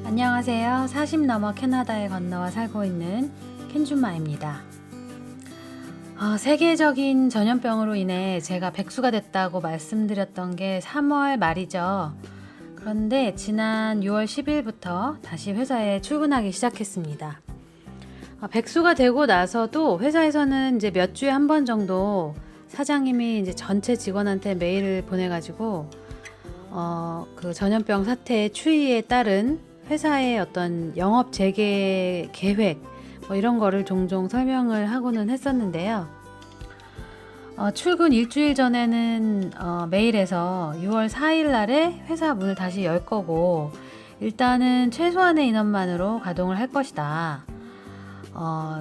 안녕하세요. 40 넘어 캐나다에 건너와 살고 있는 켄준마입니다. 세계적인 전염병으로 인해 제가 백수가 됐다고 말씀드렸던 게 3월 말이죠. 그런데 지난 6월 10일부터 다시 회사에 출근하기 시작했습니다. 백수가 되고 나서도 회사에서는 이제 몇 주에 한 번 정도 사장님이 이제 전체 직원한테 메일을 보내가지고 그 전염병 사태의 추이에 따른 회사의 어떤 영업 재개 계획 이런 거를 종종 설명을 하고는 했었는데요. 출근 일주일 전에는 메일에서 6월 4일 날에 회사 문을 다시 열 거고 일단은 최소한의 인원만으로 가동을 할 것이다.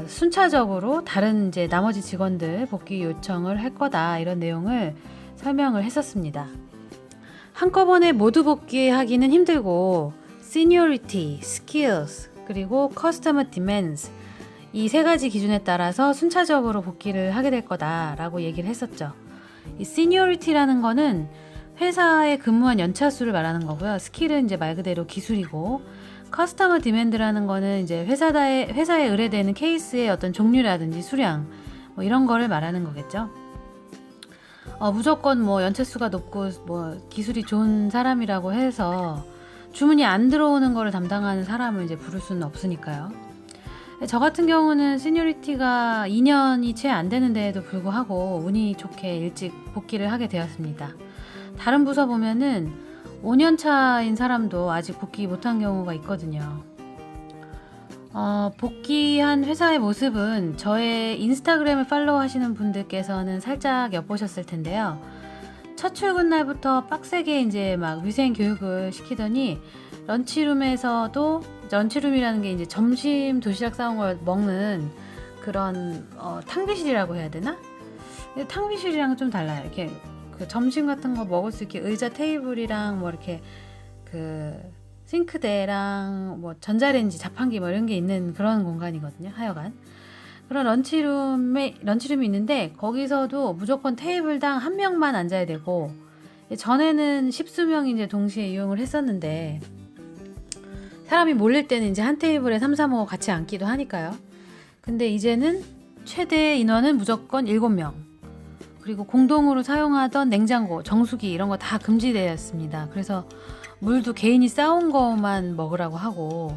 순차적으로 다른 이제 나머지 직원들 복귀 요청을 할 거다. 이런 내용을 설명을 했었습니다. 한꺼번에 모두 복귀하기는 힘들고 Seniority, Skills, 그리고 Customer Demands 이 세 가지 기준에 따라서 순차적으로 복귀를 하게 될 거다라고 얘기를 했었죠. 이 Seniority라는 거는 회사에 근무한 연차 수를 말하는 거고요. 스킬은 이제 말 그대로 기술이고, Customer Demand라는 거는 이제 회사에 의뢰되는 케이스의 어떤 종류라든지 수량 이런 거를 말하는 거겠죠. 무조건 연차 수가 높고 기술이 좋은 사람이라고 해서 주문이 안 들어오는 거를 담당하는 사람을 이제 부를 수는 없으니까요. 저 같은 경우는 시니어리티가 2년이 채 안 되는데도 불구하고 운이 좋게 일찍 복귀를 하게 되었습니다. 다른 부서 보면은 5년 차인 사람도 아직 복귀 못한 경우가 있거든요. 복귀한 회사의 모습은 저의 인스타그램을 팔로우 하시는 분들께서는 살짝 엿보셨을 텐데요. 첫 출근 날부터 빡세게 이제 막 위생 교육을 시키더니 런치룸에서도 런치룸이라는 게 이제 점심 도시락 싸온 걸 먹는 그런 탕비실이라고 해야 되나? 탕비실이랑 좀 달라요. 이렇게 그 점심 같은 거 먹을 수 있게 의자 테이블이랑 이렇게 그 싱크대랑 전자레인지 자판기 이런 게 있는 그런 공간이거든요. 하여간 그런 런치룸이 있는데 거기서도 무조건 테이블당 한 명만 앉아야 되고, 전에는 십수명이 이제 동시에 이용을 했었는데 사람이 몰릴 때는 이제 한 테이블에 3, 4, 5 같이 앉기도 하니까요. 근데 이제는 최대 인원은 무조건 7명. 그리고 공동으로 사용하던 냉장고, 정수기 이런 거 다 금지되었습니다. 그래서 물도 개인이 싸온 거만 먹으라고 하고,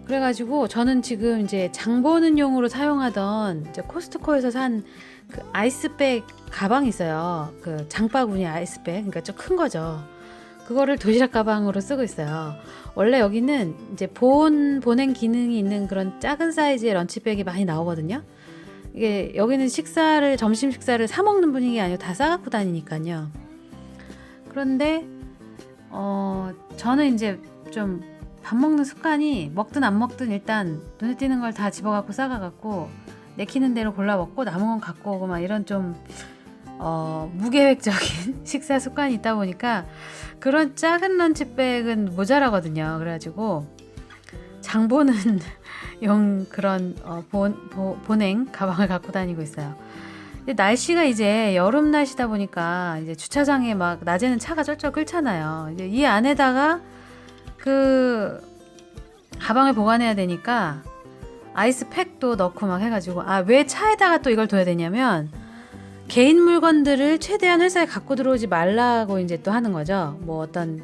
그래가지고 저는 지금 이제 장 보는 용으로 사용하던 이제 코스트코에서 산 그 아이스백 가방이 있어요. 그 장바구니 아이스백, 그러니까 좀 큰 거죠. 그거를 도시락 가방으로 쓰고 있어요. 원래 여기는 이제 보냉 기능이 있는 그런 작은 사이즈의 런치백이 많이 나오거든요. 이게 여기는 점심 식사를 사 먹는 분위기 아니고 다 싸갖고 다니니까요. 그런데 저는 이제 좀 밥 먹는 습관이 먹든 안 먹든 일단 눈에 띄는 걸 다 집어갖고 싸가갖고 내키는 대로 골라 먹고 남은 건 갖고 오고 막 이런 좀 무계획적인 식사 습관이 있다 보니까 그런 작은 런치백은 모자라거든요. 그래가지고 장 보는 용 그런 보냉 가방을 갖고 다니고 있어요. 근데 날씨가 이제 여름 날씨다 보니까 이제 주차장에 막 낮에는 차가 쩔쩔 끓잖아요. 이제 이 안에다가 그 가방을 보관해야 되니까 아이스팩도 넣고 막 해가지고 왜 차에다가 또 이걸 둬야 되냐면 개인 물건들을 최대한 회사에 갖고 들어오지 말라고 이제 또 하는 거죠. 어떤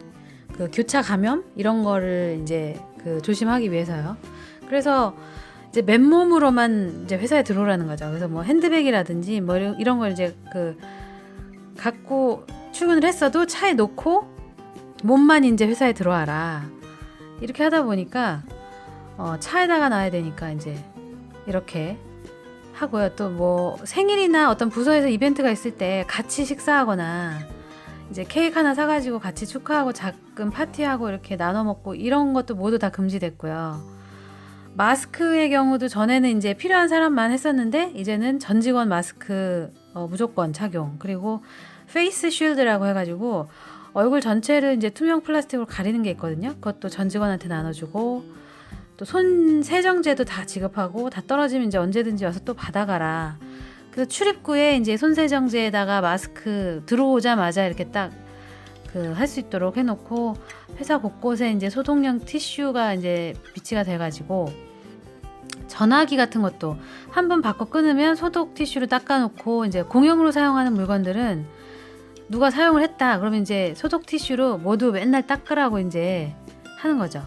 그 교차 감염 이런 거를 이제 그 조심하기 위해서요. 그래서 이제 맨몸으로만 이제 회사에 들어오라는 거죠. 그래서 핸드백이라든지 이런 걸 이제 그 갖고 출근을 했어도 차에 놓고 몸만 이제 회사에 들어와라. 이렇게 하다 보니까 차에다가 놔야 되니까 이제 이렇게 하고요. 또 생일이나 어떤 부서에서 이벤트가 있을 때 같이 식사하거나 이제 케이크 하나 사가지고 같이 축하하고 작은 파티하고 이렇게 나눠 먹고 이런 것도 모두 다 금지됐고요. 마스크의 경우도 전에는 이제 필요한 사람만 했었는데 이제는 전 직원 마스크 무조건 착용, 그리고 페이스 쉴드라고 해가지고 얼굴 전체를 이제 투명 플라스틱으로 가리는 게 있거든요. 그것도 전 직원한테 나눠주고, 또 손 세정제도 다 지급하고, 다 떨어지면 이제 언제든지 와서 또 받아가라. 그래서 출입구에 이제 손 세정제에다가 마스크 들어오자마자 이렇게 딱 그 할 수 있도록 해놓고 회사 곳곳에 이제 소독용 티슈가 이제 비치가 돼가지고 전화기 같은 것도 한 번 바꿔 끊으면 소독 티슈로 닦아놓고 이제 공용으로 사용하는 물건들은 누가 사용을 했다 그러면 이제 소독 티슈로 모두 맨날 닦으라고 이제 하는 거죠.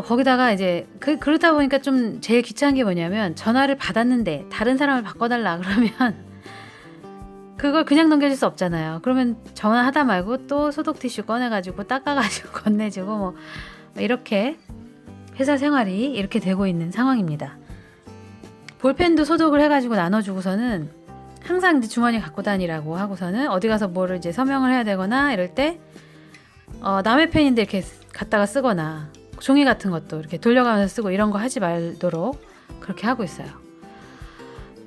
거기다가 이제 그러다 보니까 좀 제일 귀찮은 게 뭐냐면 전화를 받았는데 다른 사람을 바꿔달라 그러면 그걸 그냥 넘겨줄 수 없잖아요. 그러면 전화하다 말고 또 소독 티슈 꺼내가지고 닦아가지고 건네주고 뭐 이렇게 회사 생활이 이렇게 되고 있는 상황입니다. 볼펜도 소독을 해가지고 나눠주고서는 항상 이제 주머니 갖고 다니라고 하고서는 어디 가서 뭐를 이제 서명을 해야 되거나 이럴 때 남의 펜인데 이렇게 갖다가 쓰거나 종이 같은 것도 이렇게 돌려가면서 쓰고 이런 거 하지 말도록 그렇게 하고 있어요.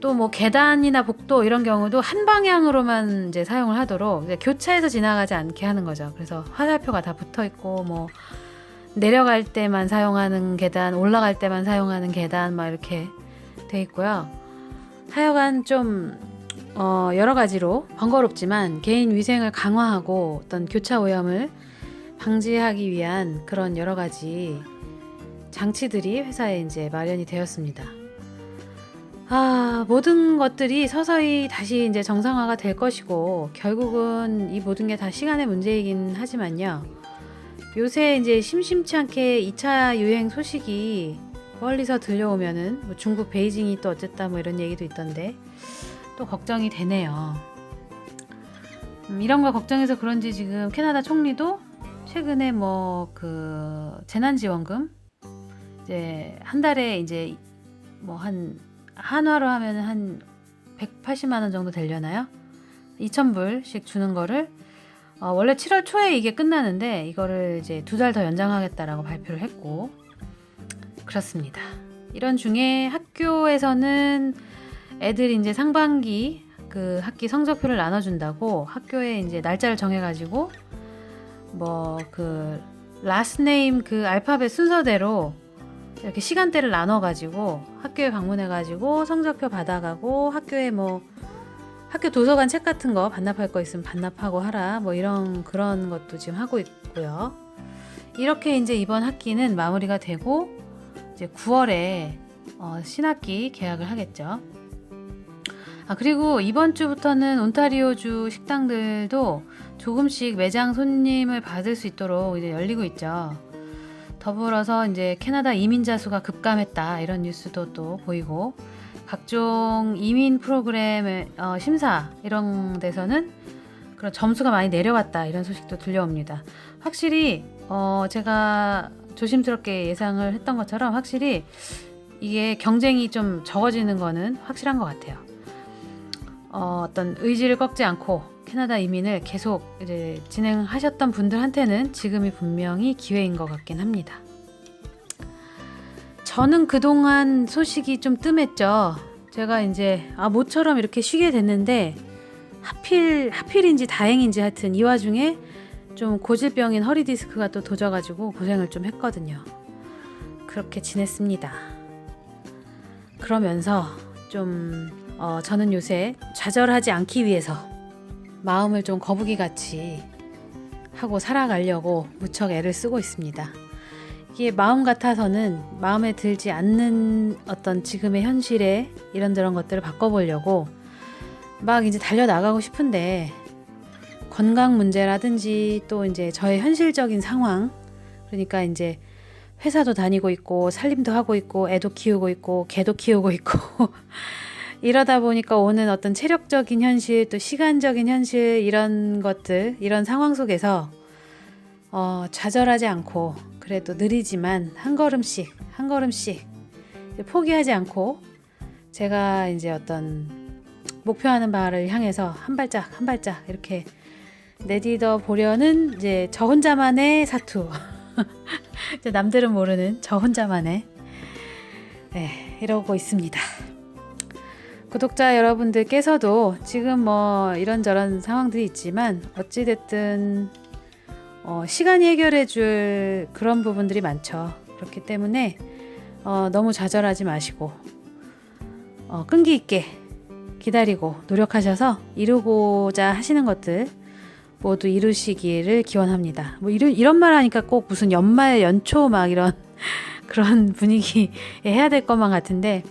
또 뭐 계단이나 복도 이런 경우도 한 방향으로만 이제 사용을 하도록 이제 교차해서 지나가지 않게 하는 거죠. 그래서 화살표가 다 붙어 있고 뭐 내려갈 때만 사용하는 계단, 올라갈 때만 사용하는 계단 막 이렇게 돼 있고요. 하여간 좀 여러 가지로 번거롭지만 개인 위생을 강화하고 어떤 교차 오염을 방지하기 위한 그런 여러 가지 장치들이 회사에 이제 마련이 되었습니다. 모든 것들이 서서히 다시 이제 정상화가 될 것이고 결국은 이 모든 게 다 시간의 문제이긴 하지만요. 요새 이제 심심치 않게 2차 유행 소식이 멀리서 들려오면은 뭐 중국 베이징이 또 어쨌다 뭐 이런 얘기도 있던데 또 걱정이 되네요. 이런 거 걱정해서 그런지 지금 캐나다 총리도 최근에 뭐 그 재난지원금 이제 한 달에 이제 뭐 한화로 하면 한 180만 원 정도 되려나요? 2,000불씩 주는 거를 원래 7월 초에 이게 끝나는데 이거를 이제 2달 더 연장하겠다라고 발표를 했고 그렇습니다. 이런 중에 학교에서는 애들이 이제 상반기 그 학기 성적표를 나눠준다고 학교에 이제 날짜를 정해가지고 뭐 그 라스트 네임 그 알파벳 순서대로 이렇게 시간대를 나눠가지고 학교에 방문해가지고 성적표 받아가고 학교에 뭐 학교 도서관 책 같은 거 반납할 거 있으면 반납하고 하라 뭐 이런 그런 것도 지금 하고 있고요. 이렇게 이제 이번 학기는 마무리가 되고 이제 9월에 신학기 개학을 하겠죠. 그리고 이번 주부터는 온타리오주 식당들도 조금씩 매장 손님을 받을 수 있도록 이제 열리고 있죠. 더불어서 이제 캐나다 이민자 수가 급감했다 이런 뉴스도 또 보이고 각종 이민 프로그램의 심사 이런 데서는 그런 점수가 많이 내려왔다 이런 소식도 들려옵니다. 확실히 제가 조심스럽게 예상을 했던 것처럼 확실히 이게 경쟁이 좀 적어지는 거는 확실한 것 같아요. 어떤 의지를 꺾지 않고 캐나다 이민을 계속 이제 진행하셨던 분들한테는 지금이 분명히 기회인 것 같긴 합니다. 저는 그동안 소식이 좀 뜸했죠. 제가 이제 모처럼 이렇게 쉬게 됐는데 하필인지 다행인지 하여튼 이 와중에 좀 고질병인 허리 디스크가 또 도져가지고 고생을 좀 했거든요. 그렇게 지냈습니다. 그러면서 좀 저는 요새 좌절하지 않기 위해서 마음을 좀 거북이같이 하고 살아가려고 무척 애를 쓰고 있습니다. 이게 마음 같아서는 마음에 들지 않는 어떤 지금의 현실에 이런저런 것들을 바꿔보려고 막 이제 달려나가고 싶은데 건강 문제라든지 또 이제 저의 현실적인 상황 그러니까 이제 회사도 다니고 있고 살림도 하고 있고 애도 키우고 있고 개도 키우고 있고 이러다 보니까 오는 어떤 체력적인 현실 또 시간적인 현실 이런 것들 이런 상황 속에서 좌절하지 않고 그래도 느리지만 한 걸음씩 포기하지 않고 제가 이제 어떤 목표하는 바를 향해서 한 발짝 이렇게 내딛어 보려는 이제 저 혼자만의 사투 이제 남들은 모르는 저 혼자만의 이러고 있습니다. 구독자 여러분들께서도 지금 뭐 이런저런 상황들이 있지만 어찌됐든 시간이 해결해 줄 그런 부분들이 많죠. 그렇기 때문에 너무 좌절하지 마시고 끈기 있게 기다리고 노력하셔서 이루고자 하시는 것들 모두 이루시기를 기원합니다. 뭐 이런 말 하니까 꼭 무슨 연말 연초 막 이런 그런 분위기에 해야 될 것만 같은데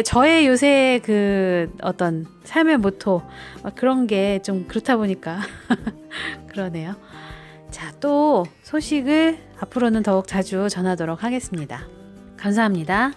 저의 요새 그 어떤 삶의 모토 그런 게 좀 그렇다 보니까 그러네요. 자, 또 소식을 앞으로는 더욱 자주 전하도록 하겠습니다. 감사합니다.